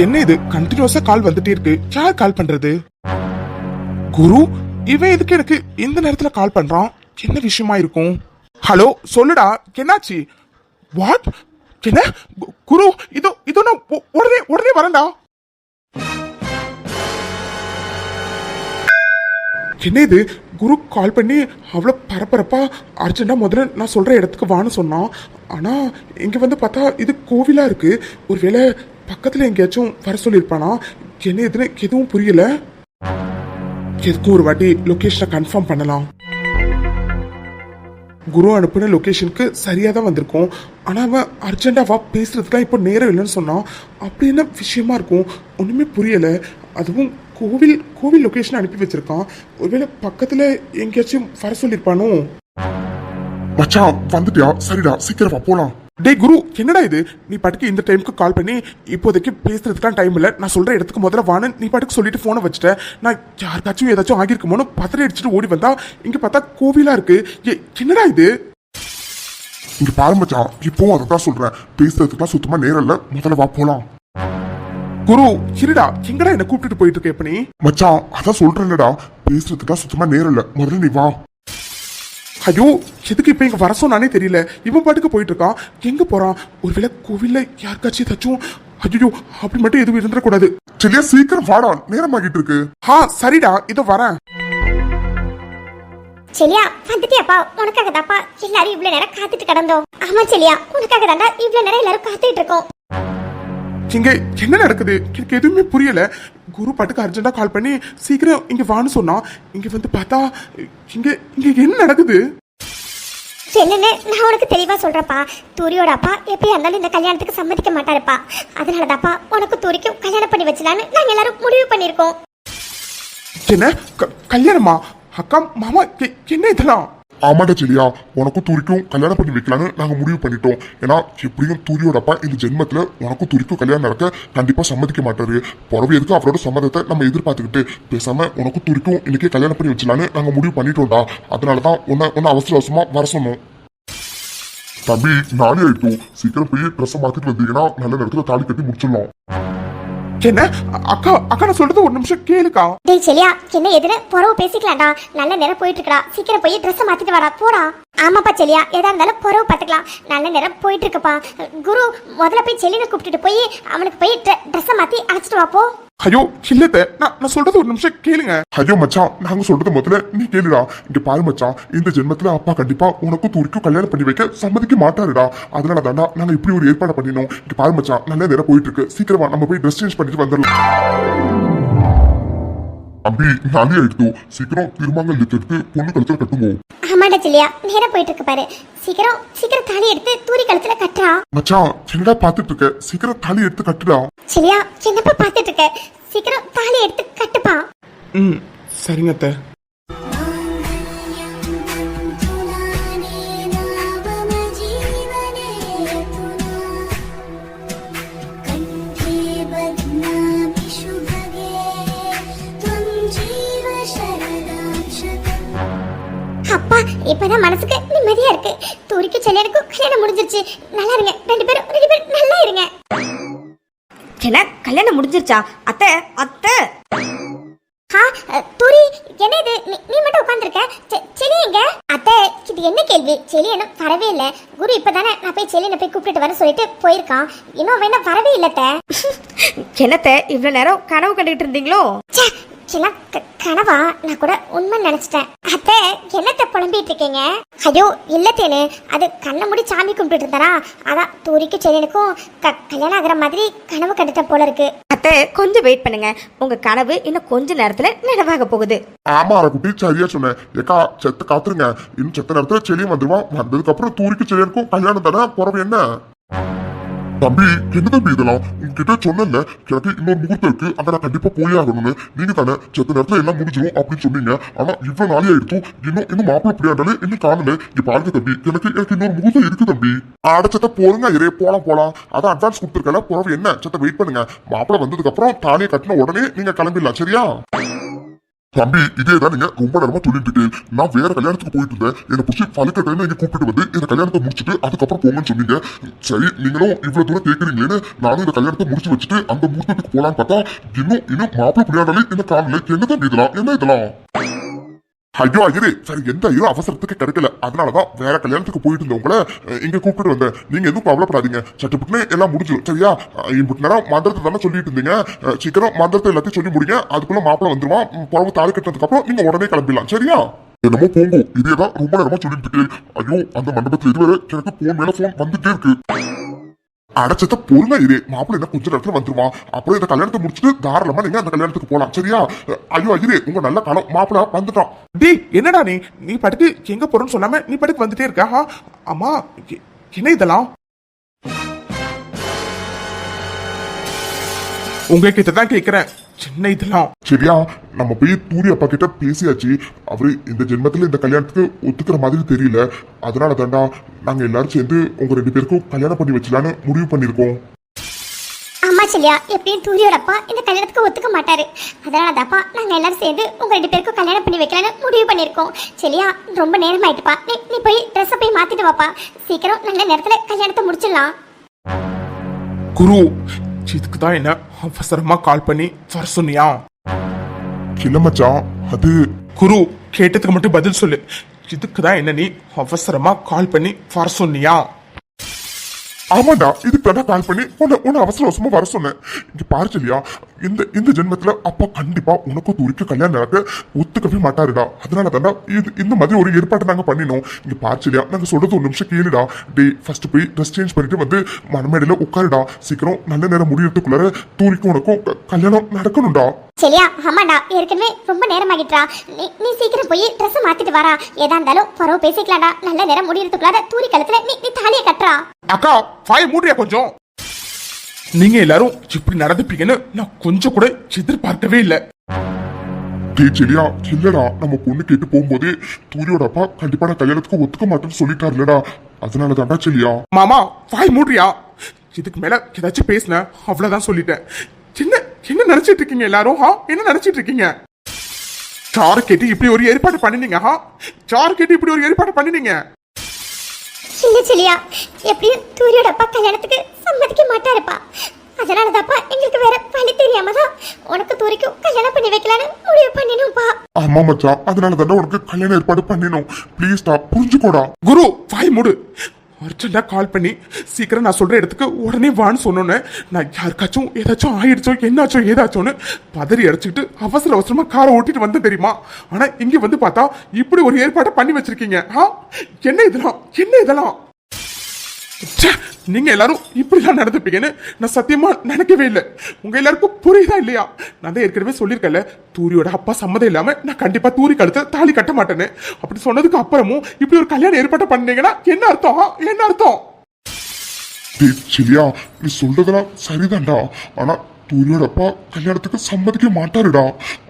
என்ன இது கண்டினியூஸா கால் வந்துட்டே இருக்கு? யார் கால் பண்றது? குரு, இவன் எதுக்கு எனக்கு இந்த நேரத்துல கால் பண்றான்? என்ன விஷயமா இருக்கும்? ஹலோ, சொல்லுடா, என்னாச்சு? வாட்? என்ன குரு? இதோ நான் உடனே உடனே வரேன்டா. என்ன இது? குரு கால் பண்ணி அவ்வளோ பரபரப்பா அர்ஜென்டா முதல்ல நான் சொல்ற இடத்துக்கு வான்னு சொன்னான். ஆனா இங்க வந்து பார்த்தா இது கோவிலா இருக்கு. ஒருவேளை பக்கத்துல எங்கேயாச்சும் வர சொல்லியிருப்பானா? என்ன எதுன்னு எதுவும் புரியல. எதுக்கும் ஒரு வாட்டி லொகேஷனை கன்ஃபார்ம் பண்ணலாம். குரு அனுப்பின லொகேஷனுக்கு சரியா தான் வந்திருக்கும். ஆனா அவன் அர்ஜென்டாவா பேசுறதுக்குலாம் இப்போ நேரம் இல்லைன்னு சொன்னான். அப்படி என்ன விஷயமா இருக்கும்? ஒண்ணுமே புரியல. அதுவும் கோவில் லொகேஷன் அனுப்பி வச்சிருக்கான். ஒருவேளை பக்கத்துல எங்கேயாச்சும் வர சொல்லிருப்பானோ? மச்சான் வந்துட்டியா? சரிடா, சீக்கிரமா போலாம். டேய் குரு, என்னடா இது? நீ பாட்டுக்கு இந்த டைமுக்கு கால் பண்ணி இப்போதைக்கு பேசுறதுக்குலாம் டைம் இல்லை, நான் சொல்ற இடத்துக்கு முதல்ல வான்னு நீ பாட்டுக்கு சொல்லிட்டு போனை வச்சுட்ட. நான் யாருக்காச்சும் ஏதாச்சும் ஆகிருக்குமோன்னு பத்திரை அடிச்சுட்டு ஓடி வந்தா இங்க பார்த்தா கோவிலா இருக்கு. என்னடா இது? இங்க பாரு மச்சான், இப்போ அதை தான் சொல்றேன், பேசுறதுக்குலாம் சுத்தமா நேரம் இல்ல, முதல்ல வா போலாம். குரு இருடா, எங்கடா என்ன கூப்பிட்டு போயிட்டு இருக்க? இப்ப நீ மச்சான் அதான் சொல்றேன்டா, பேசுறதுக்குலாம் சுத்தமா நேரம் இல்ல, முதல்ல நீ வா. ஐயோ, எதுக்கு இப்ப இங்க வர சொன்னானே தெரியல. இவன் பாட்டுக்கு போயிட்டு இருக்கான். எங்க போறான்? ஒருவேளை கோவில்ல யாருக்காச்சும் ஏதாச்சும்? ஐயோ, அப்படி மட்டும் எதுவும் இருந்துடக்கூடாது. சரியா, சீக்கிரம் வாடா, நேரம் ஆகிட்டு இருக்கு. சரிடா, இதோ வரேன். செலியா, வந்துட்டியாப்பா? உனக்காக தாப்பா எல்லாரும் இவ்வளவு நேரம் காத்துட்டு கிடந்தோம். ஆமா செலியா, உனக்காக தாண்டா இவ்வளவு நேரம் எல்லாரும் காத்துட்டு இருக்கோம். இங்க என்ன நடக்குது? எனக்கு எதுவுமே புரியல. குரு பாட்டுக்கு அர்ஜென்டா கால் பண்ணி சீக்கிரம் இங்க வான்னு சொன்னா, இங்க வந்து பார்த்தா இங்க என்ன நடக்குது? என்னன்னு நான் உனக்கு தெளிவா சொல்றப்பா. தூரியோட அப்பா எப்படியா இருந்தாலும் இந்த கல்யாணத்துக்கு சம்மதிக்க மாட்டாருப்பா. அதனாலதாப்பா உனக்கு தூரிக்கும் கல்யாணம் பண்ணி வச்சலான்னு நாங்க எல்லாரும் முடிவு பண்ணிருக்கோம். என்ன கல்யாணமா? அக்கா மாமா, என்ன இதெல்லாம்? ஆமாடா செலியா, உனக்கும் தூரிக்கும் கல்யாணம் பண்ணி வைக்கலான்னு நாங்க முடிவு பண்ணிட்டோம். ஏன்னா எப்படியும் தூரியோட அப்பா இந்த ஜென்மத்துல உனக்கும் தூரிக்கும் கல்யாணம் நடக்க கண்டிப்பா சம்மதிக்க மாட்டாரு. பிறகு எதுக்கு அவரோட சம்மதத்தை நம்ம எதிர்பார்த்துக்கிட்டு பேசாம உனக்கும் தூரிக்கும் இன்னைக்கே கல்யாணம் பண்ணி வச்சலான்னு நாங்க முடிவு பண்ணிட்டோம்டா. அதனாலதான் உன்ன அவசர அவசரமா வர சொன்னோம். தம்பி, நாளே ஆயிட்டோம், சீக்கிரம் போய் ட்ரெஸ் மாத்திட்டு வந்தீங்கன்னா நல்ல நேரத்துல தாலி கட்டி முடிச்சிடலாம். என்ன அக்கா நான் சொல்றது ஒரு நிமிஷம் கேளுக்கா. டேய் செலியா, என்ன எதுன்னு பொறவு பேசிக்கலாம்டா. நல்ல நேரம் போயிட்டு இருக்கடா. சீக்கிரம் போய் ட்ரெஸ் மாத்திட்டு வாடா, போடா. ஆமாப்பா செலியா, எதா இருந்தாலும் பொறவு பார்த்துக்கலாம். நல்ல நேரம் போயிட்டு இருக்குப்பா. குரு, முதல்ல போய் செலினை கூப்பிட்டுட்டு போய் அவனுக்கு போய் ட்ரெஸ் மாத்தி அழைச்சிட்டு வாப்போ. ஐயோ இல்லத்த, நான் சொல்றது ஒரு நிமிஷம் கேளுங்க. ஐயோ மச்சான், நாங்க சொல்றது முதல்ல நீ கேளுடா. இங்க பாரு மச்சான், இந்த ஜென்மத்துல அப்பா கண்டிப்பா உனக்கும் தூரிக்கும் கல்யாணம் பண்ணி வைக்க சம்மதிக்க மாட்டாருடா. அதனால தாண்டா நாங்க இப்படி ஒரு ஏற்பாடு பண்ணினோம். இங்க பாரு மச்சான், நல்ல நேரம் போயிட்டு இருக்கு, சீக்கிரமா நம்ம போய் ட்ரெஸ் சேஞ்ச் பண்ணிட்டு வந்துடலாம். தம்பி, நாளே ஆயிடுத்து, சீக்கிரம் திருமங்கல் எடுத்து பொண்ணு கழுத்துல கட்டுங்க. ஆமாடா செலியா, நேரம் போயிட்டு இருக்கு பாரு. சீக்கிரம் தாலி எடுத்து தூரி கழுத்துல கட்டுறா. மச்சான், என்னடா பாத்துட்டு இருக்க? சீக்கிரம் தாலி எடுத்து கட்டுடா. செலியா, என்னப்பா பாத்துட்டு இருக்க? சீக்கிரம் தாலி எடுத்து கட்டுப்பா. சரிங்க அத்தை. அப்பா, இப்பதான் மனசுக்கு நிம்மதியா இருக்கு. தூரிக்கு செல்லியனுக்கும் கல்யாணம் முடிஞ்சிருச்சு. நல்லா இருங்க ரெண்டு பேரும் நல்லா இருங்க. என்ன கல்யாணம் முடிஞ்சிருச்சா? அத்தை அத்தை. தூரி, என்ன இது? நீ மட்டும் உட்கார்ந்திருக்க. செலி எங்க? அத்தை, இது என்ன கேள்வி? செலி என்ன வரவே இல்ல. குரு இப்பதானே நான் போய் செலினை போய் கூப்பிட்டு வர சொல்லிட்டு போயிருக்கான். இன்னும் வேணா வரவே இல்லத்த. என்னத்த இவ்வளவு நேரம் கனவு கண்டுகிட்டு இருந்தீங்களோ? கனவா? நான் கூட உண்மை நினைச்சிட்டேன். அத்தை, என்னத்த புலம்பிட்டு இருக்கீங்க? ஐயோ இல்ல தேனு, அது கண்ணை மூடி சாமி கும்பிட்டு இருந்தாரா, அதான் தூரிக்கு செலினுக்கும் கல்யாணம் ஆகிற மாதிரி கனவு கண்டுட்ட போல இருக்கு. அத்தை கொஞ்சம் வெயிட் பண்ணுங்க, உங்க கனவு இன்னும் கொஞ்ச நேரத்துல நினைவாக போகுது. ஆமா குட்டி, சரியா சொன்னேன். ஏக்கா செத்த காத்துருங்க, இன்னும் செத்த நேரத்துல செலியும் வந்துருவான். வந்ததுக்கு அப்புறம் தூரிக்கு செலியனுக்கும் கல்யாணம் தானே, பிறகு என்ன? தம்பி, என்ன தம்பி இதெல்லாம்? உங்ககிட்ட சொன்னல, எனக்கு இன்னொரு முகூர்த்தம் இருக்கு, அங்க நான் கண்டிப்பா போயே ஆகணும்னு. நீங்க தானே செத்த நேரத்துல எல்லாம் முடிஞ்சிடும் அப்படின்னு சொன்னீங்க. ஆனா இவ்வளவு நாளே ஆயிடுச்சு, இன்னும் மாப்பிள்ள பிடியாண்டாலே இன்னும் காணல. இப்ப பாருங்க தம்பி, எனக்கு இன்னொரு முகூர்த்தம் இருக்கு தம்பி. அடைச்சத்த போருங்க, இரே போலாம். அதான் அட்வான்ஸ் கொடுத்துருக்கல, பிறகு என்ன? செத்த வெயிட் பண்ணுங்க. மாப்பிள்ள வந்ததுக்கு அப்புறம் தாலியை கட்டின உடனே நீங்க கிளம்பிடலாம், சரியா? தம்பி இதேதான் நீங்க ரொம்ப நேரமா சொல்லிட்டு இருக்கேன். நான் வேற கல்யாணத்துக்கு போயிட்டு இருந்தேன். என்ன புடிச்சு பழுக்க டைம்ல இங்க கூப்பிட்டு வந்து இந்த கல்யாணத்தை முடிச்சுட்டு அதுக்கப்புறம் போங்கன்னு சொன்னீங்க. சரி நீங்களும் இவ்வளவு தூரம் கேட்கறீங்களேன்னு நானும் இந்த கல்யாணத்தை முடிச்சு வச்சுட்டு அந்த முகூர்த்தத்துக்கு போலான்னு பார்த்தா இன்னும் மாப்பிள்ளை புரியாதாலே இந்த காலில் என்னதான் இதெல்லாம் என்ன இதெல்லாம். ஐயோ ஐயரே சரி எந்த ஐயோ அவசரத்துக்கு கிடைக்கல, அதனாலதான் வேற கல்யாணத்துக்கு போயிட்டு இருந்தவங்கள இங்க கூப்பிட்டு வந்தேன். நீங்க எதுவும் கவலைப்படாதீங்க, சட்டுப்புட்டுன்னு எல்லாம் முடிஞ்சிடும் சரியா. இம்புட்டு நேரம் மந்திரத்தை தானே சொல்லிட்டு இருந்தீங்க, சீக்கிரம் மந்திரத்தை எல்லாத்தையும் சொல்லி முடிங்க. அதுக்குள்ள மாப்பிள்ள வந்துருவான். புறவு தாலி கட்டினதுக்கு அப்புறம் நீங்க உடனே கிளம்பிடலாம் சரியா. என்னமோ போங்க, இதேதான் ரொம்ப நேரமா சொல்லிட்டு இருக்கேன். ஐயோ அந்த மண்டபத்துல இதுவரை எனக்கு போன் மேல போன் வந்துட்டே இருக்கு. அடைச்சத பொறுமை இது, மாப்பிள்ள என்ன கொஞ்ச நேரத்துல வந்துருவான். அப்புறம் இந்த கல்யாணத்தை முடிச்சுட்டு தாராளமா நீங்க அந்த கல்யாணத்துக்கு போலாம் சரியா. ஐயோ ஐயரே உங்க நல்ல காலம், மாப்பிள்ள வந்துட்டான். டேய் என்னடா நீ படுத்து எங்க போறேன்னு சொல்லாம நீ படுத்து வந்துட்டே இருக்க. அம்மா என்ன இதெல்லாம்? உங்ககிட்ட தான் கேக்குறேன், சின்ன இதெல்லாம் சரியா. நம்ம போய் தூரி அப்பா கிட்ட பேசியாச்சு. அவரு இந்த ஜென்மத்துல இந்த கல்யாணத்துக்கு ஒத்துக்கிற மாதிரி தெரியல. அதனால தாண்டா நாங்க எல்லாரும் சேர்ந்து உங்க 2 பேருக்கும் கல்யாணம் பண்ணி வச்சலான்னு முடிவு பண்ணிருக்கோம். ஆமா செல்லியா, எப்படியும் தூரியோட அப்பா இந்த கல்யாணத்துக்கு ஒத்துக்க மாட்டாரு. அதனால தாப்பா நாங்க எல்லாரும் சேர்ந்து உங்க 2 பேருக்கும் கல்யாணம் பண்ணி வைக்கலான்னு முடிவு பண்ணிருக்கோம். செல்லியா ரொம்ப நேரம் ஆயிட்டுப்பா, நீ போய் ட்ரெஸ் போய் மாத்திட்டு வாப்பா. சீக்கிரம் நல்ல நேரத்துல கல்யாணத்தை முடிச்சிடலாம். குரு இதுக்கு தான் என்ன அவசரமா கால் பண்ணி வர சொன்னியா? இல்ல மச்சான், அது குரு கேட்டதுக்கு மட்டும் பதில் சொல்லு. இதுக்கு தான் என்ன நீ அவசரமா கால் பண்ணி வர சொன்னியா? ஆமாண்டா இதுக்கு தான் கால் பண்ணி உன்னை அவசர அவசரமா வர சொன்னேன். இங்க பாரு சொல்லியா, இந்த ஜென்மத்துல அப்பா கண்டிப்பா உனக்கும் தூரிக்கு கல்யாணம் நடக்க ஒத்துக்கவே மாட்டாருடா. அதனால தாண்டா இந்த மாதிரி ஒரு ஏற்பாட்டை நாங்க பண்ணினோம். இங்க பாரு சொல்லியா, நாங்க சொல்றது 1 நிமிஷம் கேளுடா. டே ஃபர்ஸ்ட் போய் ட்ரெஸ் சேஞ்ச் பண்ணிட்டு வந்து மனமேடையில உட்காருடா. சீக்கிரம் நல்ல நேரம் முடியறதுக்குள்ளார தூரிக்கும் உனக்கும் கல்யாணம் நடக்கணும்டா. செல்லியா ஆமாண்டா, ஏற்கனவே ரொம்ப நேரம் ஆகிட்டா. நீ சீக்கிரம் போய் ட்ரெஸ் மாத்திட்டு வரா. ஏதா இருந்தாலும் பரவ பேசிக்கலாம்டா. நல்ல நேரம் முடியறதுக்குள்ளார தூரி கழுத்துல நீ தாலியை கட்டுறா. அக்கா வாய் மூடியா கொஞ்சம். நீங்க எல்லாரும் இப்படி நடந்துப்பீங்கன்னு நான் கொஞ்சம் கூட எதிர்பார்க்கவே இல்லை. டே செலியா இல்லடா, நம்ம பொண்ணு கேட்டு போகும்போது தூரியோட அப்பா கண்டிப்பா நான் கல்யாணத்துக்கு ஒத்துக்க மாட்டேன்னு சொல்லிட்டாருலடா. அதனால தாண்டா செலியா. மாமா வாய் மூடியா. இதுக்கு மேல ஏதாச்சும் பேசின அவ்வளவுதான் சொல்லிட்டேன். என்ன நினைச்சிட்டு இருக்கீங்க எல்லாரும்? என்ன நினைச்சிட்டு இருக்கீங்க? சாரு கேட்டு இப்படி ஒரு ஏற்பாடு பண்ணினீங்க. சாரு கேட்டு இப்படி ஒரு ஏற்பாடு பண்ணினீங்க. இல்ல செல்லியா, எப்படியும் தூரியோட அப்பா கல்யாணத்துக்கு சம்மதிக்க மாட்டாருப்பா. அதனால தாப்பா எங்களுக்கு வேற வழி தெரியாம தான் உனக்கு தூரிக்கும் கல்யாணம் பண்ணி வைக்கலான்னு முடிவு பண்ணினோம்ப்பா. ஆமா மச்சான், அதனால தாண்டா உனக்கு கல்யாணம் ஏற்பாடு பண்ணினோம். ப்ளீஸ்டா புரிஞ்சுக்கோடா. குரு வாய் மூடு. அர்ஜென்டா கால் பண்ணி சீக்கிரம் நான் சொல்ற இடத்துக்கு உடனே வான்னு சொன்னோன்னு நான் யாருக்காச்சும் ஏதாச்சும் ஆயிடுச்சோ என்னாச்சோ ஏதாச்சோன்னு பதறி அடிச்சுக்கிட்டு அவசர அவசரமா காரை ஓட்டிட்டு வந்தேன் தெரியுமா. ஆனா இங்க வந்து பார்த்தா இப்படி ஒரு ஏற்பாட்டை பண்ணி வச்சிருக்கீங்க. என்ன இதெல்லாம் நீங்க எல்லாரும் இப்படிலாம் நடந்துப்பீங்கன்னு நான் சத்தியமா நினைக்கவே இல்லை. உங்க எல்லாருக்கும் புரியுதா இல்லையா? நான் தான் ஏற்கனவே சொல்லியிருக்கேன்ல, தூரியோட அப்பா சம்மதம் இல்லாம நான் கண்டிப்பா தூரி கழுத்த தாலி கட்ட மாட்டேன்னு. அப்படி சொன்னதுக்கு அப்புறமும் இப்படி ஒரு கல்யாணம் ஏற்பாடு பண்ணீங்கன்னா என்ன அர்த்தம்? என்ன அர்த்தம்? செலியா நீ சொல்றதெல்லாம் சரிதான்டா, ஆனா தூரியோட அப்பா கல்யாணத்துக்கு சம்மதிக்க மாட்டாருடா.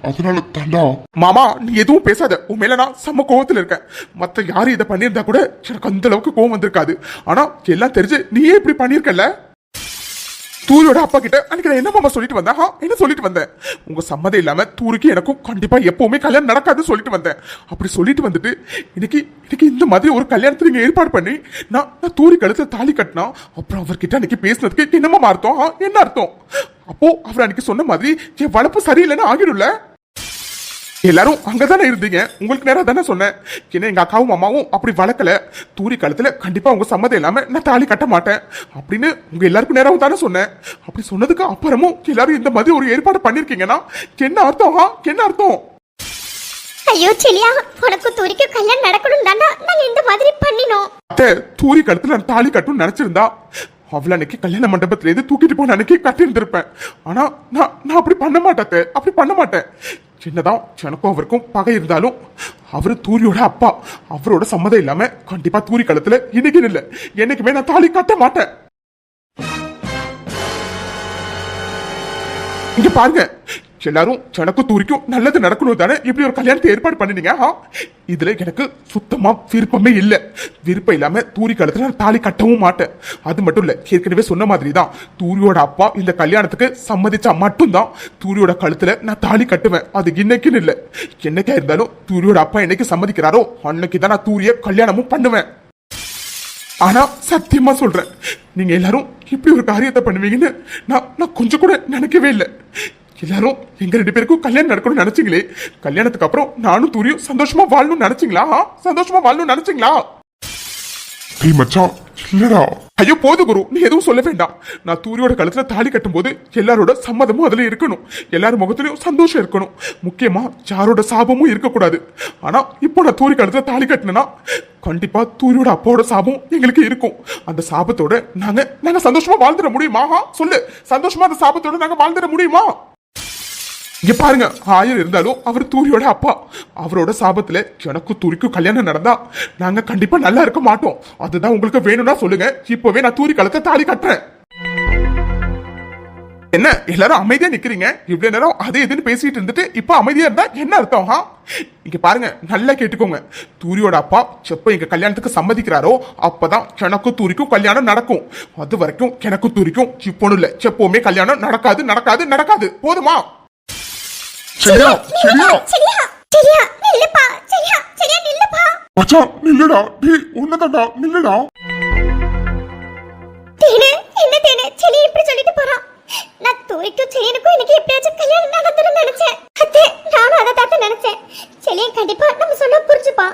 அதனால தாண்டா. மாமா நீ எதுவும் பேசாத. உன் மேல நான் செம்ம கோவத்துல இருக்கேன். மத்த யாரும் இதை பண்ணியிருந்தா கூட எனக்கு அந்த அளவுக்கு கோவம் வந்திருக்காது. ஆனா எல்லாம் தெரிஞ்சு நீயே இப்படி பண்ணிருக்கல. தூரியோட அப்பா கிட்ட அன்னைக்கு நான் என்ன மாமா சொல்லிட்டு வந்தேன்? என்ன சொல்லிட்டு வந்தேன்? உங்க சம்மதம் இல்லாம தூருக்கு எனக்கும் கண்டிப்பா எப்பவுமே கல்யாணம் நடக்காதுன்னு சொல்லிட்டு வந்தேன். அப்படி சொல்லிட்டு வந்துட்டு இன்னைக்கு இந்த மாதிரி ஒரு கல்யாணத்தை நீங்க ஏற்பாடு பண்ணி நான் தூரி கழுத்துல தாலி கட்டினா அப்புறம் அவர்கிட்ட அன்னைக்கு பேசினதுக்கு என்னமா அர்த்தம்? என்ன அர்த்தம்? அப்போ அவர் அன்னைக்கு சொன்ன மாதிரி என் வளர்ப்பு சரியில்லைன்னு ஆகிடும்ல. எல்லாரும் அங்கதானே இருந்தீங்க, உங்களுக்கு நேரம் தானே சொன்னேன். ஏன்னா எங்க அக்காவும் அம்மாவும் அப்படி வளர்க்கல. தூரி காலத்துல கண்டிப்பா உங்க சம்மதம் இல்லாம நான் தாலி கட்ட மாட்டேன் அப்படின்னு உங்க எல்லாருக்கும் நேரம் தானே சொன்னேன். அப்படி சொன்னதுக்கு அப்புறமும் எல்லாரும் இந்த மாதிரி ஒரு ஏற்பாடு பண்ணிருக்கீங்கன்னா என்ன அர்த்தம்? என்ன அர்த்தம்? ஐயோ செல்லியா, உனக்கு தூரிக்கு கல்யாணம் நடக்கணும் தாண்டா நாங்க இந்த மாதிரி பண்ணினோம். தூரி கழுத்துல நான் தாலி கட்டணும்னு நினைச்சிருந்தா அவளை அன்னைக்கு கல்யாண மண்டபத்துல இருந்து தூக்கிட்டு போன அன்னைக்கு கட்டி இருந்திருப்பேன். ஆனா நான் அப்படி பண்ண மாட்டேன். அப்படி பண்ண மாட்டேன். சின்னதான் எனக்கும் அவருக்கும் பகை இருந்தாலும் அவரு தூரியோட அப்பா. அவரோட சம்மதம் இல்லாம கண்டிப்பா தூரி கழுத்துல இன்னைக்கு இல்ல என்னைக்குமே நான் தாலி கட்ட மாட்டேன். இங்க பாருங்க, எல்லாரும் எனக்கும் தூரிக்கும் நல்லது நடக்கணும் தானே இப்படி ஒரு கல்யாணத்தை ஏற்பாடு பண்ணினீங்க இதுல எனக்கு சுத்தமா விருப்பமே இல்ல. விருப்பம் இல்லாம தூரி கழுத்துல நான் தாலி கட்டவும் மாட்டேன். அது மட்டும் இல்ல, ஏற்கனவே சொன்ன மாதிரி தான் தூரியோட அப்பா இந்த கல்யாணத்துக்கு சம்மதிச்சா மட்டும்தான் தூரியோட கழுத்துல நான் தாலி கட்டுவேன். அது இன்னைக்குன்னு இல்ல, என்னைக்கா இருந்தாலும் தூரியோட அப்பா என்னைக்கு சம்மதிக்கிறாரோ அன்னைக்கு தான் நான் தூரிய கல்யாணமும் பண்ணுவேன். ஆனா சத்தியமா சொல்றேன், நீங்க எல்லாரும் இப்படி ஒரு காரியத்தை பண்ணுவீங்கன்னு நான் கொஞ்சம் கூட நினைக்கவே இல்லை. எல்லாரும் எங்க 2 பேருக்கும் கல்யாணம் நடக்கணும்னு நினைச்சீங்களே, கல்யாணத்துக்கு அப்புறம் நானும் தூரியும் சந்தோஷமா வாழணும்னு நினைச்சீங்களா? சந்தோஷமா வாழணும்னு நினைச்சீங்களா? மச்சான் இல்லடா. ஐயோ போது குரு, நீ எதுவும் சொல்ல வேண்டாம். நான் தூரியோட கழுத்துல தாலி கட்டும் போது எல்லாரோட சம்மதமும் அதுல இருக்கணும். எல்லாரும் முகத்திலயும் சந்தோஷம் இருக்கணும். முக்கியமா யாரோட சாபமும் இருக்கக்கூடாது. ஆனா இப்போ நான் தூரி கழுத்துல தாலி கட்டினா கண்டிப்பா தூரியோட அப்பாவோட சாபம் எங்களுக்கு இருக்கும். அந்த சாபத்தோட நாங்க சந்தோஷமா வாழ்ந்துட முடியுமா? சொல்லு, சந்தோஷமா அந்த சாபத்தோட நாங்க வாழ்ந்துட முடியுமா? இங்க பாருங்க, 1000 இருந்தாலும் அவர் தூரியோட அப்பா. அவரோட சாபத்துல எனக்கும் தூரிக்கும் கல்யாணம் நடந்தா நாங்க கண்டிப்பா நல்லா இருக்க மாட்டோம். அதுதான் உங்களுக்கு வேணும்னா சொல்லுங்க, இப்பவே நான் தூரி கழுத்தை தாலி கட்டுறேன். என்ன எல்லாரும் அமைதியா நிக்கிறீங்க? இவ்வளவு நேரம் அதே இதுன்னு பேசிட்டு இருந்துட்டு இப்ப அமைதியா இருந்தா என்ன அர்த்தம்? இங்க பாருங்க, நல்லா கேட்டுக்கோங்க. தூரியோட அப்பா எப்ப எங்க கல்யாணத்துக்கு சம்மதிக்கிறாரோ அப்பதான் எனக்கும் தூரிக்கும் கல்யாணம் நடக்கும். அது வரைக்கும் எனக்கும் தூரிக்கும் இப்போன்னு இல்ல, எப்பவுமே கல்யாணம் நடக்காது நடக்காது நடக்காது. போதுமா? சரியா சரியா சரியா நில்லுப்பா. சரியா நில்லுப்பா. மச்சான் நில்லுடா. டேய் உன்னதான்டா, நில்லுடா. தேனே, என்ன தேனே செலி இப்படி சொல்லிட்டு போறான்? நான் தூரிக்கும் செலியனுக்கும் இன்னைக்கு எப்படியாச்சும் கல்யாணம் நடந்துடும் நினைச்சேன். அத்தே, நானும் அதை தான் நினைச்சேன். செலியன் கண்டிப்பா நம்ம சொன்னா புரிஞ்சுப்பா.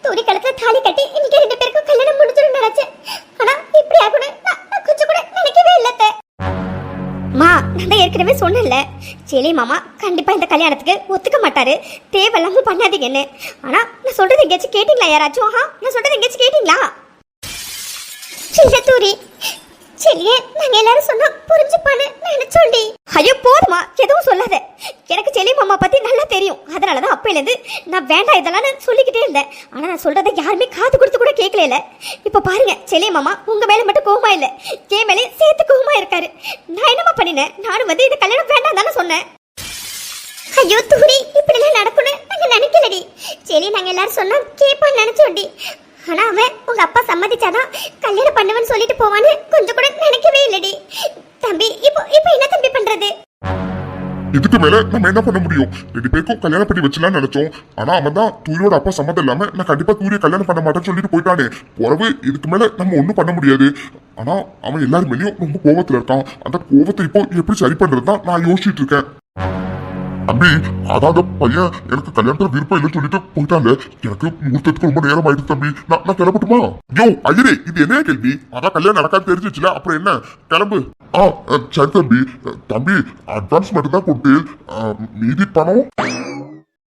தூரி கழுத்துல தாலி கட்டி இன்னைக்கு 2 பேருக்கும் கல்யாணம் முடிஞ்சிடும் நினைச்சேன். ஆனா இப்படி ஆகணும் நான் கொஞ்சம் கூட நினைக்கவே இல்ல. மா, நான் ஏற்கனவே சொன்னேன்ல, செலி மாமா கண்டிப்பா இந்த கல்யாணத்துக்கு ஒத்துக்க மாட்டாரு. தேவையில்லாம பண்ணாதீங்க என்ன. ஆனா நான் சொல்றது எங்கேயாச்சும் கேட்டீங்களா யாராச்சும்? நான் சொல்றது எங்கேயாச்சும் கேட்டீங்களா? இல்ல தூரி, செலியே நாங்க எல்லாரும் சொன்னா புரிஞ்சுப்பான்னு நினைச்சோண்டி. ஐயோ போதுமா, எதுவும் சொல்லாத. எனக்கு செலி மாமா பத்தி நல்லா தெரியும். அதனாலதான் அப்பையில இருந்து நான் வேண்டாம் இதெல்லாம் சொல்லிக்கிட்டே இருந்தேன். ஆனா நான் சொல்றதை யாருமே காது கொடுத்து கூட கேட்கல. இப்ப பாருங்க, செலி மாமா உங்க மேல மட்டும் கோவமா இல்ல, என் மேலே சேர்த்து கோவமா இருக்காரு. நான் என்னமா பண்ணினேன்? நானும் வந்து இந்த கல்யாணம் வேண்டாம் தானே சொன்னேன். ஐயோ தூரி, இப்படி எல்லாம் நடக்கணும் நாங்க நினைக்கலடி. செலி நாங்க எல்லாரும் சொன்னா கேட்பான்னு நினைச்சோண்டி. ஆனா அவன் உங்க அப்பா சம்மதிச்சாதான் கல்யாணம் பண்ணுவேன்னு சொல்லிட்டு போவான்னு கொஞ்சம் கூட நினைக்கவே இல்லடி. தம்பி இப்போ என்ன தம்பி பண்றது? இதுக்கு மேல நம்ம என்ன பண்ண முடியும்? 2 பேருக்கும் கல்யாணம் பண்ணி வச்சலாம்னு நினைச்சோம். ஆனா அவன் தான் தூரியோட அப்பா சம்மதம் இல்லாம நான் கண்டிப்பா தூரிய கல்யாணம் பண்ண மாட்டேன்னு சொல்லிட்டு போயிட்டானே. உறவு இதுக்கு மேல நம்ம ஒண்ணும் பண்ண முடியாது. ஆனா அவன் எல்லாரும் மேலேயும் ரொம்ப கோவத்துல இருக்கான். அந்த கோவத்தை இப்போ எப்படி சரி பண்றதுதான் நான் யோசிச்சுட்டு இருக்கேன். தம்பி, அதாவது பையன் எனக்கு கல்யாணத்துல விருப்பம் இல்லைன்னு சொல்லிட்டு போயிட்டாங்க. எனக்கு முகூர்த்தத்துக்கு ரொம்ப நேரம் ஆயிடுச்சு தம்பி. நான் கிளம்பட்டுமா? யோ ஐயரே, இது என்ன கேள்வி? அதான் கல்யாணம் நடக்காது தெரிஞ்சிச்சுல, அப்புறம் என்ன? கிளம்பு. சரி தம்பி. தம்பி அட்வான்ஸ் மட்டும் தான் கொடுத்து மீதி பணம்.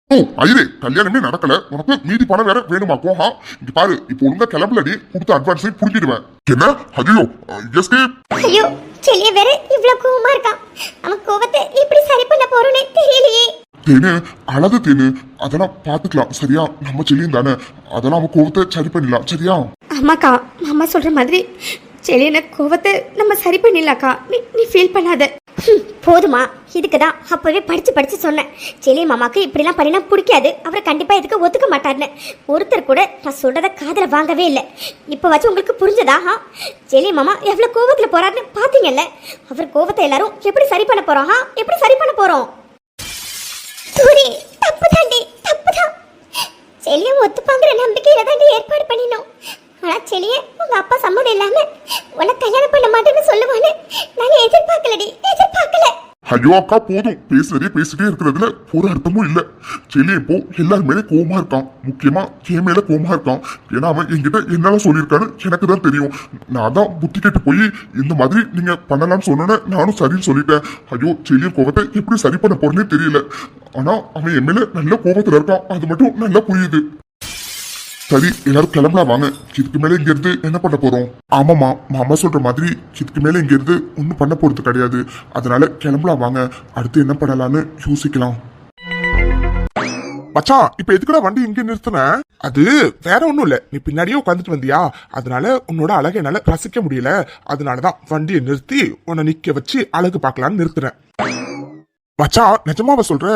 ஓ ஐயரே, கல்யாணமே நடக்கல, உனக்கு மீதி பணம் வேற வேணுமாக்கோ? இங்க பாரு, இப்போ ஒழுங்கா கிளம்பலடி, கொடுத்த அட்வான்ஸை புடிக்கிடுவேன். என்ன? ஐயோ எஸ்கே. ஐயோ செலிய வேற இவ்வளவு கோவமா இருக்கான். அவன் கோவத்தை இப்படி சரி பண்ண போறோனே தெரியலையே. தேனு அழகு தேனு, அதெல்லாம் பாத்துக்கலாம் சரியா? நம்ம செல்லியும் தானே, அதெல்லாம் அவன் கோவத்தை சரி பண்ணிடலாம் சரியா? ஆமாக்கா, மாமா சொல்ற மாதிரி செலியன கோவத்தை நம்ம சரி பண்ணிடலாக்கா. நீ ஃபீல் பண்ணாத. போதுமா, இதுக்கு தான் அப்பவே படிச்சு சொன்னேன். செலி மாமாக்கு இப்படிலாம் பண்ணினா பிடிக்காது, அவர் கண்டிப்பா இதுக்கு ஒத்துக்க மாட்டாருன்னு. ஒருத்தர் கூட நான் சொல்றத காதுல வாங்கவே இல்லை. இப்போ வச்சு உங்களுக்கு புரிஞ்சதா? செலி மாமா எவ்வளவு கோவத்துல போறாருன்னு பாத்தீங்கல்ல. அவர் கோவத்தை எல்லாரும் எப்படி சரி பண்ண போறோம்? எப்படி சரி பண்ண போறோம்? சூரி, தப்புதாண்டி, தப்புதான். செலிய ஒத்துப்பாங்கிற நம்பிக்கையில தாண்டி ஏற்பாடு பண்ணினோம். ஆனா செலிய உங்க அப்பா சம்மதம் இல்லாம உன்னை கல்யாணம் பண்ண மாட்டேன்னு சொல்லுவான்னு நாங்க எதிர்பார்க்கலடி, எதிர்பார்க்கல. ஐயோ அக்கா போதும், பேசுறதே பேசிட்டே இருக்கிறதுல ஒரு அர்த்தமும் இல்ல. செல்லி இப்போ எல்லாரும் மேலே கோவமா இருக்கான். முக்கியமா என் மேல கோவமா இருக்கான். ஏன்னா அவன் என்கிட்ட என்னெல்லாம் சொல்லியிருக்கான்னு எனக்கு தான் தெரியும். நான் தான் புத்தி கேட்டு போய் இந்த மாதிரி நீங்க பண்ணலாம்னு சொன்னோன்னே நானும் சரின்னு சொல்லிட்டேன். ஐயோ செல்லியின் கோவத்தை எப்படி சரி பண்ண போறேன்னே தெரியல. ஆனா அவன் என் மேல நல்ல கோவத்துல இருக்கான், அது மட்டும் நல்லா புரியுது. சரி எல்லாரும் கிளம்பலாம் வாங்க. இதுக்கு மேல இங்க இருந்து என்ன பண்ண போறோம்? ஆமாமா, மாமா சொல்ற மாதிரி இதுக்கு மேல இங்க இருந்து ஒன்னும் பண்ண போறது கிடையாது. அதனால கிளம்பலாம் வாங்க, அடுத்து என்ன பண்ணலாம்னு யோசிக்கலாம். மச்சான், இப்ப எதுக்குடா வண்டி இங்க நிறுத்தின? அது வேற ஒண்ணும் இல்ல, நீ பின்னாடியே உட்காந்துட்டு வந்தியா, அதனால உன்னோட அழகை என்னால ரசிக்க முடியல. அதனாலதான் வண்டியை நிறுத்தி உன்னை நிக்க வச்சு அழகு பார்க்கலான்னு நிறுத்துறேன். மச்சான் நிஜமாவ சொல்ற,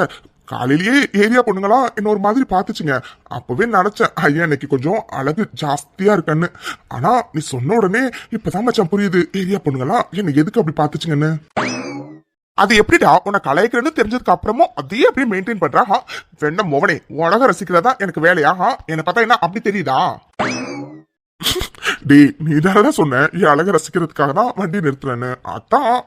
காலையிலேயே ஏரியா பொண்ணுங்களா இன்னொரு மாதிரி பாத்துச்சுங்க. அப்பவே நினைச்சேன் ஐயா இன்னைக்கு கொஞ்சம் அழகு ஜாஸ்தியா இருக்கன்னு. ஆனா நீ சொன்ன உடனே இப்பதான் மச்சான் புரியுது ஏரியா பொண்ணுங்களா என்ன எதுக்கு அப்படி பாத்துச்சுங்கன்னு. அது எப்படிடா உன்னை கலாய்க்கிறேன்னு தெரிஞ்சதுக்கு அப்புறமும் அதே அப்படியே மெயின்டைன் பண்றா? வெண்ண மோவனே உலக ரசிக்கிறதா எனக்கு வேலையா? என்னை பார்த்தா என்ன அப்படி தெரியுதா? டே நீ தானே சொன்ன என் அழக ரசிக்கிறதுக்காக தான் வண்டி நிறுத்துறேன்னு. அதான்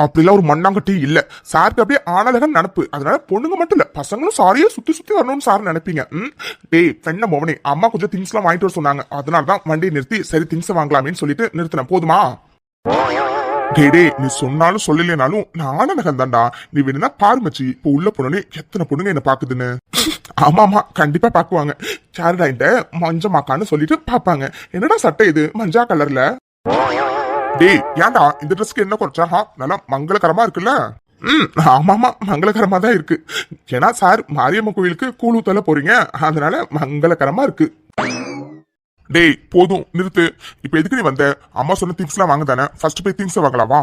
அப்படிலாம் ஒரு மண்ணாங்கட்டி இல்ல. சாருக்கு அப்படியே ஆனழகன் நினப்பு. அதனால பொண்ணுங்க மட்டும் இல்ல பசங்களும் சாரியே சுத்தி சுத்தி வரணும்னு சார் நினைப்பீங்க. டே பெண்ண மோவனே அம்மா கொஞ்சம் திங்ஸ் எல்லாம் வாங்கிட்டு வர சொன்னாங்க. அதனாலதான் வண்டியை நிறுத்தி சரி திங்ஸ் வாங்கலாமேன்னு சொல்லிட்டு நிறுத்தினேன். போதுமா? டே நீ சொன்னாலும் சொல்லலைனாலும் நான் ஆனழகன் தான்டா. நீ வேணும்னா பாரு மச்சி, இப்போ உள்ள பொண்ணு எத்தனை பொண்ணுங்க என்ன பாக்குதுன்னு. ஆமாமா கண்டிப்பா பாக்குவாங்க. சாருடாயிட்ட மஞ்ச மாக்கான்னு சொல்லிட்டு பாப்பாங்க. என்னடா சட்டை இது மஞ்சா கலர்ல? டேய் ஏன்டா இந்த ட்ரெஸ்க்கு என்ன குறைச்சா? நல்லா மங்களகரமா இருக்குல்ல? ஆமாமா மங்களகரமா தான் இருக்கு. ஏன்னா சார் மாரியம்மன் கோயிலுக்கு கூழூத்தல போறீங்க, அதனால மங்களகரமா இருக்கு. டேய் போதும் நிறுத்து. இப்ப எதுக்கு நீ வந்த? அம்மா சொன்ன திங்ஸ் எல்லாம் வாங்க தானே. ஃபர்ஸ்ட் போய் திங்ஸ் வாங்கலாமா?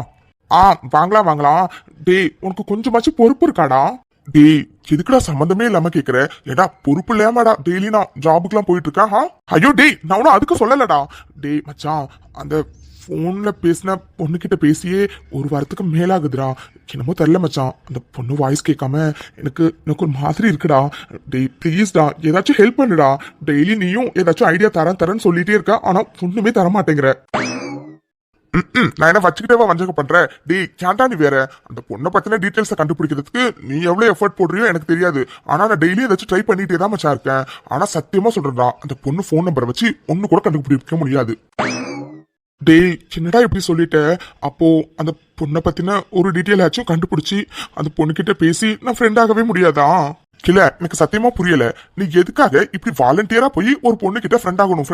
வாங்கலாம். டேய் உனக்கு கொஞ்சமாச்சும் பொறுப்பு இருக்காடா? டேய் எதுக்குடா சம்பந்தமே இல்லாம கேக்குற? ஏடா பொறுப்பு இல்லையாமாடா டெய்லி நான் ஜாபுக்கு எல்லாம் போயிட்டு இருக்கேன். ஐயோ டேய் நான் ஒன்னும் அதுக்கு சொல்லலடா. டேய் மச்சான் அந்த போன்ல பேசின பொண்ணுகிட்ட பேசியே ஒரு வாரத்துக்கு மேலாகுதுடா. என்னமோ தெரியல மச்சான், அந்த பொண்ணு வாய்ஸ் கேட்காம எனக்கு ஒரு மாதிரி இருக்குடா. டேய் ப்ளீஸ்டா ஏதாச்சும் ஹெல்ப் பண்ணுடா. டெய்லி நீயும் ஏதாச்சும் ஐடியா தரேன்னு சொல்லிட்டே இருக்க, ஆனா ஒண்ணுமே தர மாட்டேங்கிற. நான் என்ன வச்சுக்கிட்டேவா வஞ்சகம் பண்றேன்? டேய் கேண்டா நீ வேற. அந்த பொண்ணை பத்தின டீடைல்ஸை கண்டுபிடிக்கிறதுக்கு நீ எவ்வளவு எஃபர்ட் போடுறியோ எனக்கு தெரியாது. ஆனா நான் டெய்லி ஏதாச்சும் ட்ரை பண்ணிட்டே தான் மச்சா இருக்கேன். ஆனா சத்தியமா சொல்றேன்டா அந்த பொண்ணு போன் நம்பரை வச்சு ஒண்ணு கூட கண்டுபிடிக்க முடியாது. டேய் சின்னடா எப்படி சொல்லிட்ட? அப்போ அந்த பொண்ணை பத்தின ஒரு டீட்டெயில் ஆச்சும் கண்டுபிடிச்சி அந்த பொண்ணுகிட்ட பேசி நான் ஃப்ரெண்ட் ஆகவே முடியாதா? இல்ல எனக்கு சத்தியமா புரியல. நீ எதுக்காக இப்படி வாலண்டியரா போய் ஒரு பொண்ணு கிட்ட ஃப்ரெண்ட் ஆகணும்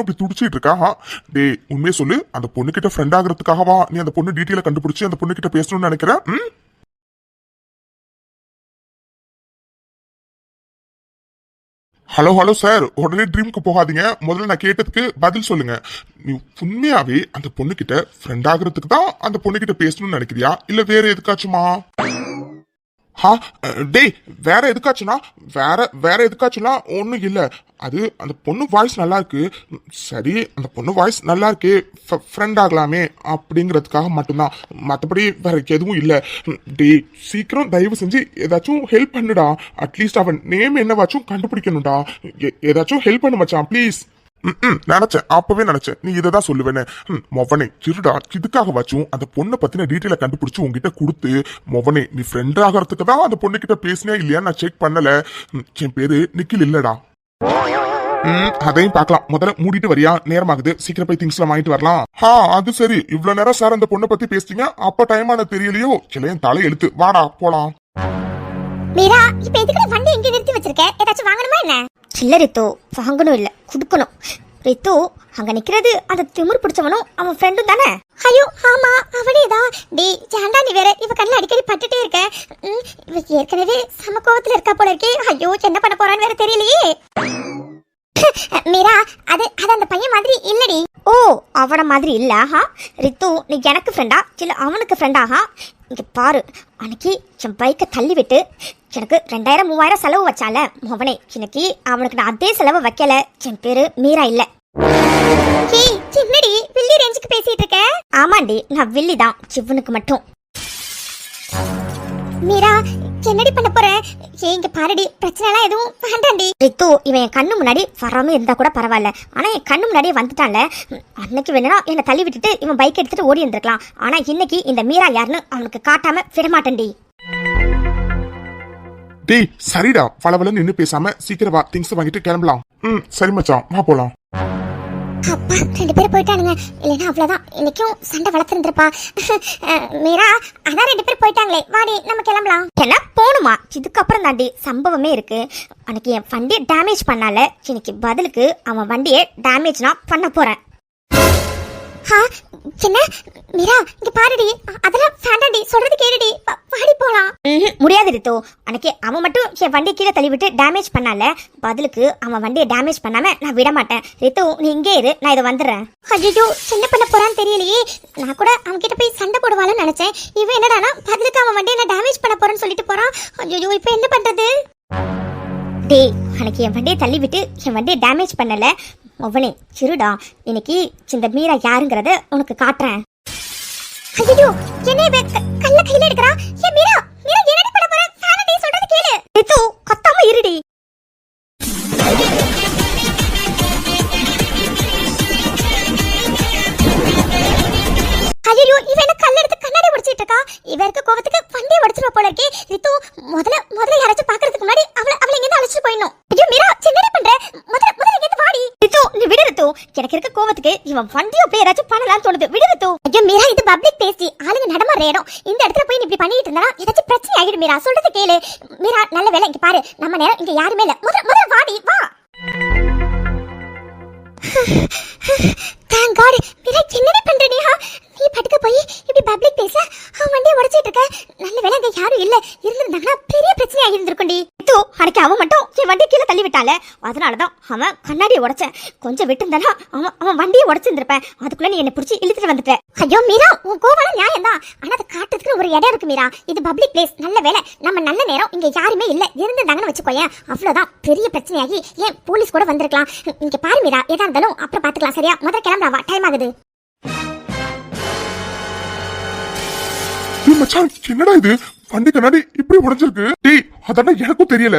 இப்படி துடிச்சிட்டு இருக்கா? டேய் உண்மையை சொல்லு, அந்த பொண்ணு கிட்ட ஃப்ரெண்ட் ஆகிறதுக்காகவா நீ அந்த பொண்ணு டீட்டெயில கண்டுபிடிச்சு அந்த பொண்ணு கிட்ட பேசணும்னு நினைக்கிற? ஹலோ சார், உடனே ட்ரீம்க்கு போகாதீங்க. முதல்ல நான் கேட்டதுக்கு பதில் சொல்லுங்க. நீ உண்மையாவே அந்த பொண்ணு கிட்ட ஃப்ரெண்ட் ஆகுறதுக்கு தான் அந்த பொண்ணு கிட்ட பேசணும்னு நினைக்கிறியா இல்ல வேற எதுக்காச்சுமா? டேய் வேற எதுக்காச்சுன்னா வேற எதுக்காச்சுன்னா ஒண்ணும் இல்ல. அது அந்த பொண்ணு வாய்ஸ் நல்லா இருக்கு. சரி அந்த பொண்ணு வாய்ஸ் நல்லா இருக்கே ஃப்ரெண்ட் ஆகலாமே அப்படிங்கிறதுக்காக மட்டும்தான். மற்றபடி வேற எதுவும் இல்ல. டேய் சீக்கிரம் தயவு செஞ்சு ஏதாச்சும் ஹெல்ப் பண்ணுடா. அட்லீஸ்ட் அவன் நேம் என்னவாச்சும் கண்டுபிடிக்கணும்டா. ஏதாச்சும் ஹெல்ப் பண்ணு மச்சான் ப்ளீஸ். நினைச்சேன் அப்பவே நினைச்சேன் நீ இதான் சொல்லுவேன்னு. மொவனே இருடா, இதுக்காக வாச்சும் அந்த பொண்ணை பத்தின டீட்டெயில கண்டுபிடிச்சு உங்ககிட்ட கொடுத்து மொவனே நீ ஃப்ரெண்ட் ஆகிறதுக்கு தான் அந்த பொண்ணு கிட்ட பேசினே இல்லையா நான் செக் பண்ணல. என் பேரு நிக்கில் இல்லடா. அதையும் பார்க்கலாம். முதல்ல மூடிட்டு வரியா? நேரமாகுது, சீக்கிரம் போய் திங்ஸ் எல்லாம் வாங்கிட்டு வரலாம். அது சரி, இவ்வளவு நேரம் சார் அந்த பொண்ணை பத்தி பேசிட்டீங்க, அப்ப டைம் ஆன தெரியலையோ? கிளையன் தலை எழுத்து, வாடா போலாம். மீரா இப்ப எதுக்கு வண்டி எங்க நிறுத்தி வச்சிருக்க? ஏதாச்சும் வாங்கணுமா என்ன? இல்ல ரித்து, வாங்கணும் இல்ல குடுக்கணும். ரித்து அங்க நிக்கிறது அந்த திமிர் பிடிச்சவனும் அவன் ஃப்ரெண்டும் தானே? ஐயோ ஆமா அவனேதான். டேய் ஜாண்டா நீ வேற இவ கண்ணில் அடிக்கடி பட்டுட்டே இருக்க. இவ ஏற்கனவே சம கோவத்துல இருக்கா போல இருக்கே. ஐயோ என்ன பண்ண போறான்னு வேற தெரியலையே. மீரா அது அந்த பையன் மாதிரி இல்லடி. ஓ அவன மாதிரி இல்ல? ரித்து நீ எனக்கு ஃப்ரெண்டா இல்ல அவனுக்கு ஃப்ரெண்டா? இங்க பாரு, அன்னைக்கு என் பைக்கை தள்ளி விட்டு எனக்கு 2000-3000 செலவு வச்சால மவனே, இன்னைக்கு அவனுக்கு நான் அதே செலவு வைக்கல. என் பேரு மீரா இல்ல. என்னடி வில்லி ரேஞ்சுக்கு பேசிட்டு இருக்க? ஆமாண்டி நான் வில்லி தான், சிவனுக்கு மட்டும். மீரா என்னடி பண்ண போற? இங்க பாருடி, பிரச்சனை எல்லாம் எதுவும் வேண்டாண்டி. ரித்து இவன் என் கண்ணு முன்னாடி வராம இருந்தா கூட பரவாயில்ல, ஆனா என் கண்ணு முன்னாடியே வந்துட்டான்ல. அன்னைக்கு வேணும்னா என்னை தள்ளி விட்டுட்டு இவன் பைக் எடுத்துட்டு ஓடி இருந்திருக்கலாம். ஆனா இன்னைக்கு இந்த மீரா யாருன்னு அவனுக்கு காட்டாம விடமாட்டேன்டி. டேய் சரிடா, பலவலன்னு நின்னு பேசாம சீக்கிரம் வா, திங்ஸ் வாங்கிட்டு கிளம்பலாம். சரி மச்சான் வா போலாம். அப்பா 2 பேர் போயிட்டானுங்க, இல்லைன்னா அவ்வளவுதான் இன்னைக்கும் சண்டை வளர்த்துருந்துருப்பா. மீரா அதான் 2 பேர் போயிட்டாங்களே, வாடி நம்ம கிளம்பலாம். என்ன போணுமா? இதுக்கப்புறம் தாண்டி சம்பவமே இருக்கு. அன்னைக்கு என் வண்டியை டேமேஜ் பண்ணால, இன்னைக்கு பதிலுக்கு அவன் வண்டியை டேமேஜ் நான் பண்ண போறேன். ஹா என்ன மீரா இங்க பாருடி அதெல்லாம் வேண்டாண்டி சொல்றது கேளுடி வாடி போலாம் முடியாது ரித்து அன்னைக்கு அவன் மட்டும் என் வண்டியை கீழே தள்ளி விட்டு டேமேஜ் பண்ணால பதிலுக்கு அவன் வண்டியை டேமேஜ் பண்ணாம நான் விட மாட்டேன் ரித்து நீ இங்கே இரு நான் இதை வந்துடுறேன் ஐயோ என்ன பண்ண போறான்னு தெரியலையே நான் கூட அவன் கிட்ட போய் சண்டை போடுவாள்னு நினைச்சேன் இவன் என்னடானா பதிலுக்கு அவன் வண்டியை நான் டேமேஜ் பண்ண போறேன்னு சொல்லிட்டு போறான் ஐயோ இப்போ என்ன பண்றது டேய் அன்னைக்கு என் வண்டியை தள்ளி விட்டு என் வண்டியை டேமேஜ் பண்ணல அவனே சிறுடா இன்னைக்கு இந்த மீரா யாருங்கிறத உனக்கு காட்டுறேன் ஐயோ என்ன கல்ல கையில எடுக்கறா ஏ மீரா மீரா என்னடி பண்ண போற சானடி சொல்றது கேளு ரித்து கத்தாம இருடி ஐயோ இவன் என்ன கல்ல எடுத்து கண்ணாடி உடைச்சிட்டு இருக்கா இவருக்கு கோவத்துக்கு வண்டியை உடைச்சிருவா போல இருக்கே ரித்து முதல்ல யாராச்சும் பாக்குறதுக்கு முன்னாடி அவளை இங்க அழைச்சிட்டு போயிடணும் ஐயோ மீரா என்னடி பண்ற முதல்ல இங்க வாடி ரித்து நீ விடு ரித்து எனக்கு இருக்க கோவத்துக்கு இவன் வண்டியை போய் ஏதாச்சும் பண்ணலாம்னு தோணுது விடு ரித்து ஐயோ மீரா இது பப்ளிக் பிளேஸ் ஆளுங்க நடமாடுற இடம் இந்த இடத்துல போய் நீ இப்படி பண்ணிட்டு இருந்தா ஏதாச்சும் பிரச்சனை ஆகிடும் மீரா சொல்றது கேளு மீரா நல்ல வேலை இங்க பாரு நம்ம நேரம் இங்க யாருமே இல்ல முதல்ல வாடி வா Thank God. மீரா என்னடி பண்ற நீ படுக்க போய் இப்படி பப்ளிக் பிளேஸ்ல அவன் வண்டியை உடைச்சிட்டு இருக்க நல்ல வேலை அங்க யாரும் இல்ல இருந்திருந்தாங்கன்னா பெரிய பிரச்சனை ஆகியிருந்திருக்கும்டி தூ அன்னைக்கு அவன் மட்டும் என் வண்டியை கீழே தள்ளி விட்டால அதனாலதான் அவன் கண்ணாடியை உடைச்சேன் கொஞ்சம் விட்டுருந்தானா அவன் வண்டியை உடைச்சிருந்திருப்பேன் அதுக்குள்ள நீ என்ன பிடிச்சி இழுத்துட்டு வந்துட்ட ஐயோ மீரா உன் கோவம் நியாயம் தான் ஆனா அதை காட்டுறதுக்கு ஒரு இடம் இருக்கு மீரா இது பப்ளிக் பிளேஸ் நல்ல வேலை நம்ம நல்ல நேரம் இங்க யாருமே இல்ல இருந்திருந்தாங்கன்னு வச்சுக்கோயேன் அவ்வளவுதான் பெரிய பிரச்சனையாகி ஏன் போலீஸ் கூட வந்திருக்கலாம் இங்க பாரு மீரா எதா இருந்தாலும் அப்புறம் பாத்துக்கலாம் சரியா முதல்ல கிளம்புறாவா டைம் ஆகுது மச்சான் என்னடா இது வண்டி கண்ணாடி இப்படி உடைஞ்சிருக்கு டேய் அதான எனக்கும் தெரியல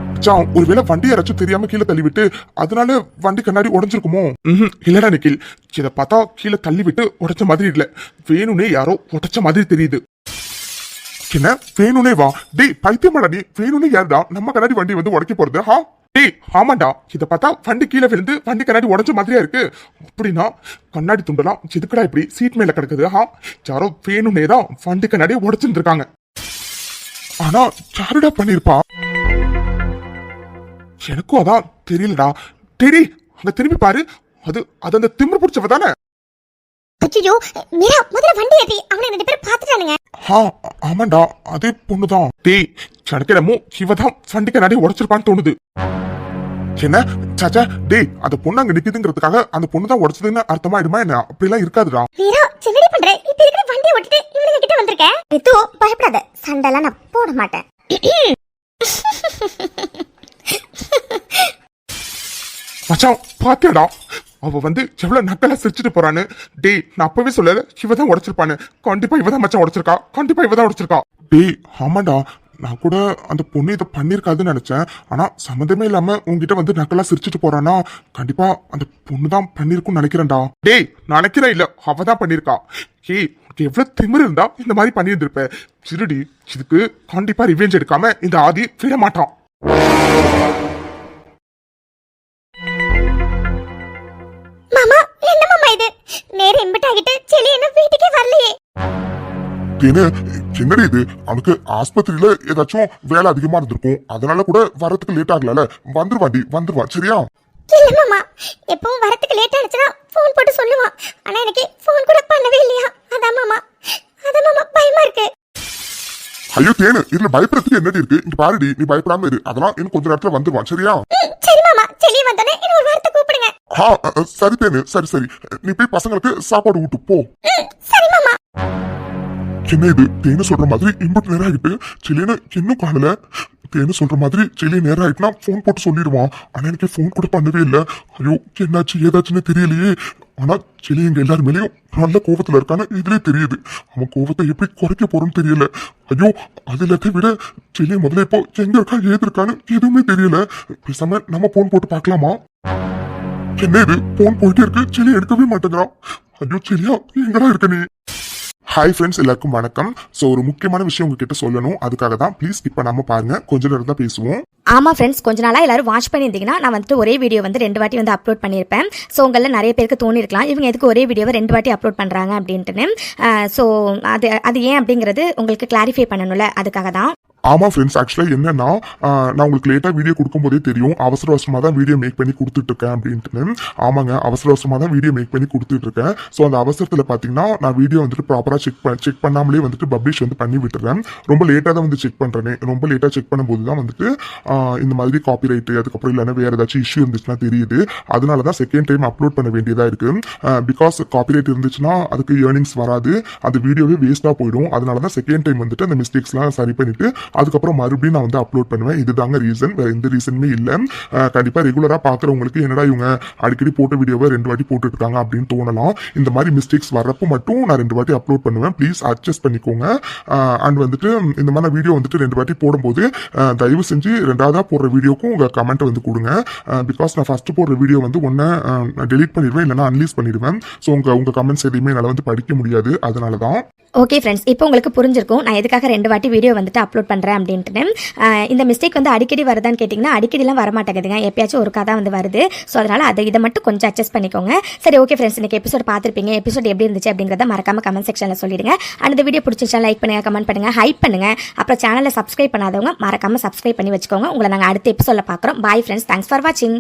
மச்சான் ஒருவேளை வண்டி யாராச்சும் தெரியாம கீழே தள்ளி விட்டு அதனால வண்டி கண்ணாடி உடைஞ்சிருக்குமோ இல்லடா நிக்கில் இதை பார்த்தா கீழே தள்ளி விட்டு உடைச்ச மாதிரி இல்ல வேணும்னே யாரோ உடைச்ச மாதிரி தெரியுது என்ன வேணும்னே வா டேய் பைத்தியமாடா நீ வேணும்னே யாருடா நம்ம கண்ணாடி வண்டி வந்து உடைக்க போறது ஹா டேய் ஆமாண்டா இதை பார்த்தா வண்டி கீழே விழுந்து வண்டி கண்ணாடி உடைஞ்ச மாதிரியா இருக்கு அப்படின்னா கண்ணாடி துண்டெல்லாம் எதுக்குடா இப்படி சீட் மேல கிடக்குது ஹா யாரோ வேணும்னே தான் வண்டி கண்ணாடி உடைச்சுட்டு இருக்காங்க ஆனா யாருடா பண்ணிருப்பா எனக்கும் அதான் தெரியலடா டேடி அங்க திரும்பி பாரு அது அந்த திமிரு பிடிச்சவ தானே ஐயோ மீரா முதல்ல வண்டி ஏத்தி அவனை ரெண்டு பேரும் பாத்துட்டானுங்க ஆமாண்டா அதே பொண்ணுதான் டேய் சடக்கிடமோ இவதான் வண்டி கண்ணாடி உடைச்சிருப்பான்னு தோணுது என்ன சாச்சா டேய் அந்த பொண்ணு அங்க நிக்குதுங்கிறதுக்காக அந்த பொண்ணு தான் உடைச்சதுன்னு அர்த்தமாயிடுமா என்ன அப்படிலாம் இருக்காதுடா மீரா என்னடி பண்ற இப்ப இருக்கிற வண்டியை ஓட்டிட்டு இவனுங்க கிட்ட வந்திருக்கேன் ரித்து பயப்படாத சண்டைலாம் நான் போட மாட்டேன் மச்சான் பாத்தியாடா அவ வந்து எவ்வளவு நக்கலா சிரிச்சுட்டு போறான்னு டேய் நான் அப்பவே சொல்லல இவதான் உடைச்சிருப்பான்னு கண்டிப்பா இவதான் மச்சான் உடைச்சிருக்கா கண்டிப்பா இவதான் உடைச்சிருக்கா டேய் ஆமாண்டா நான் கூட அந்த பொண்ணு இதை பண்ணிருக்காதுன்னு நினைச்சேன் ஆனா சம்மந்தமே இல்லாம உங்ககிட்ட வந்து நக்கலா சிரிச்சுட்டு போறானா கண்டிப்பா அந்த பொண்ணுதான் பண்ணிருக்கும்னு நினைக்கிறேன்டா டேய் நினைக்கிறேன் இல்ல அவதான் பண்ணிருக்கா ஏய் எவ்வளவு திமிரு இருந்தா இந்த மாதிரி பண்ணியிருந்திருப்ப சிறுடி இதுக்கு கண்டிப்பா ரிவெஞ்ச் எடுக்காம இந்த ஆதி விட மாட்டான் மாமா என்ன மாமா இது நேரே இம்பட் ஆகிட்டு செலி என்ன வீட்டுக்கே வரலையே என்னடி இது அவனுக்கு ஆஸ்பத்திரியில ஏதாச்சும் வேலை அதிகமா இருந்திருக்கும் அதனால கூட வரதுக்கு லேட் ஆகல வந்துருவான் சரியா இல்ல மாமா எப்பவும் வரதுக்கு லேட் ஆச்சுன்னா போன் போட்டு சொல்லுவான் ஆனா எனக்கு போன் கூட பண்ணவே இல்லையா அதான் மாமா பயமா இருக்கு ஐயோ தேனு இதுல பயப்படுறதுக்கு என்னடி இருக்கு இங்க பாருடி நீ பயப்படாம இரு அதெல்லாம் இன்னும் கொஞ்ச நேரத்துல வந்துருவான் சரியா சரி மாமா செலி வந்தோடனே இன்னும் ஒரு வார்த்தை கூப்பிடுங்க சரி தேனு சரி நீ போய் பசங்களுக்கு சாப்பாடு ஊட்டு போ சரி மாமா என்ன இது தேனு சொல்ற மாதிரி இம்பட் நேரம் ஆகிட்டு செல்லின்னு இன்னும் காணல தேனு சொல்ற மாதிரி செல்லி நேரம் ஆயிட்டுனா போன் போட்டு சொல்லிடுவான் ஆனா எனக்கு போன் கூட பண்ணவே இல்லை ஐயோ என்னாச்சு ஏதாச்சுன்னு தெரியலையே ஆனா செல்லி எங்க எல்லாரும் மேலேயும் நல்ல கோவத்துல இருக்கான்னு இதுலயே தெரியுது அவன் கோவத்தை எப்படி குறைக்க போறோம்னு தெரியல ஐயோ அது எல்லாத்தையும் விட செல்லி முதல்ல இப்போ எங்க இருக்கா ஏது இருக்கான்னு எதுவுமே தெரியல பேசாம நம்ம போன் போட்டு பாக்கலாமா என்ன இது போன் போயிட்டே இருக்கு செல்லி எடுக்கவே மாட்டேங்கிறான் ஐயோ செல்லியா எங்கடா இருக்க நீ ஹாய் ஃப்ரெண்ட்ஸ் எல்லாருக்கும் வணக்கம் ஸோ ஒரு முக்கியமான விஷயம் உங்ககிட்ட சொல்லணும் அதுக்காக தான் ப்ளீஸ் இப்போ நம்ம பாருங்க கொஞ்ச நேரம் தான் பேசுவோம் ஆமாம் ஃப்ரெண்ட்ஸ் கொஞ்ச நாளாக எல்லாரும் வாட்ச் பண்ணியிருந்தீங்கன்னா நான் வந்துட்டு ஒரே வீடியோ வந்து 2 வாட்டி வந்து அப்லோட் பண்ணியிருப்பேன் ஸோ உங்களில் நிறைய பேருக்கு தோணிருக்கலாம் இவங்க எதுக்கு ஒரே வீடியோவை 2 வாட்டி அப்லோட் பண்ணுறாங்க அப்படின்ட்டுன்னு ஸோ அது ஏன் அப்படிங்கிறது உங்களுக்கு கிளாரிஃபை பண்ணணும்ல அதுக்காக தான் ஆமா ஃப்ரெண்ட்ஸ், ஆக்சுவலாக என்னன்னா நான் உங்களுக்கு லேட்டாக வீடியோ கொடுக்கும்போதே தெரியும் அவசர அவசரமாக தான் வீடியோ மேக் பண்ணி கொடுத்துட்டு இருக்கேன் அப்படின்ட்டு. ஆமாங்க, அவசர அவசரமாக தான் வீடியோ மேக் பண்ணி கொடுத்துட்டு இருக்கேன். ஸோ அந்த அவசரத்தில் பார்த்தீங்கன்னா நான் வீடியோ வந்துட்டு ப்ராப்பராக செக் பண்ணாமலே வந்துட்டு பப்ளிஷ் வந்து பண்ணி விட்டுறேன். ரொம்ப லேட்டாக தான் வந்து செக் பண்ணுறேன். ரொம்ப லேட்டாக செக் பண்ணும்போது தான் வந்துட்டு இந்த மாதிரி காப்பிரைட்டு அதுக்கப்புறம் இல்லைன்னா வேறு ஏதாச்சும் இஷ்யூ இருந்துச்சுன்னா தெரியுது. அதனால தான் செகண்ட் டைம் அப்லோட் பண்ண வேண்டியதாக இருக்குது. பிகாஸ் காப்பிரைட் இருந்துச்சுன்னா அதுக்கு ஏர்னிங்ஸ் வராது, அந்த வீடியோவே வேஸ்ட்டாக போயிடும். அதனால தான் செகண்ட் டைம் வந்துட்டு அந்த மிஸ்டேக்ஸ்லாம் சரி பண்ணிட்டு அதுக்கப்புறம் மறுபடியும் நான் வந்து அப்லோட் பண்ணுவேன். இதுதாங்க ரீசன், வேற எந்த ரீசனுமே இல்லை. கண்டிப்பா ரெகுலரா பாக்குறவங்களுக்கு என்னடா இவங்க அடிக்கடி போட்ட வீடியோவை 2 வாட்டி போட்டுட்டு இருக்காங்க அப்படின்னு தோணலாம். இந்த மாதிரி மிஸ்டேக்ஸ் வர்றப்போ மட்டும் நான் 2 வாட்டி அப்லோட் பண்ணுவேன். ப்ளீஸ் அட்ஜஸ்ட் பண்ணிக்கோங்க. அண்ட் வந்துட்டு இந்த மாதிரி வீடியோ வந்துட்டு 2 வாட்டி போடும்போது தயவு செஞ்சு 2வதா போடுற வீடியோக்கும் உங்க கமெண்ட் வந்து கொடுங்க. பிகாஸ் நான் ஃபர்ஸ்ட் போடுற வீடியோ வந்து ஒன்னு டெலீட் பண்ணிடுவேன், இல்லைன்னா அன்லீஸ் பண்ணிடுவேன். ஸோ உங்க கமெண்ட்ஸ் எதையுமே என்னால் வந்து படிக்க முடியாது. அதனால தான். ஓகே ஃப்ரெண்ட்ஸ், இப்போ உங்களுக்கு புரிஞ்சிருக்கும் நான் எதுக்காக 2 வாட்டி வீடியோ வந்துட்டு அப்லோட் பண்ணுறேன் அப்படின்ட்டு. இந்த மிஸ்டேக் வந்து அடிக்கடி வருதான்னு கேட்டிங்கன்னா அடிக்கடிலாம் வரமாட்டேங்குதுங்க, எப்பயாச்சும் ஒரு கதை வந்து வருது. ஸோ அதனால் இதை மட்டும் கொஞ்சம் அட்ஜஸ்ட் பண்ணிக்கோங்க. சரி, ஓகே ஃப்ரெண்ட்ஸ், இன்னைக்கு எபிசோட் பார்த்துருப்பீங்க. எபிசோட் எப்படி இருந்துச்சு அப்படிங்கிறத மறக்காம கமெண்ட் செக்ஷனில் சொல்லிடுங்க. அண்ட் இந்த வீடியோ பிடிச்சிச்சா லைக் பண்ணுங்க, கமெண்ட் பண்ணுங்க, ஹைப் பண்ணுங்க. அப்புறம் சேனலை சப்ஸ்கிரைப் பண்ணாதவங்க மறக்காம சப்ஸ்கிரைப் பண்ணி வச்சுக்கோங்க. உங்களை நாங்கள் அடுத்த எபிசோடில் பார்க்குறோம். பாய் ஃப்ரெண்ட்ஸ், தேங்க்ஸ் ஃபார் வாட்சிங்.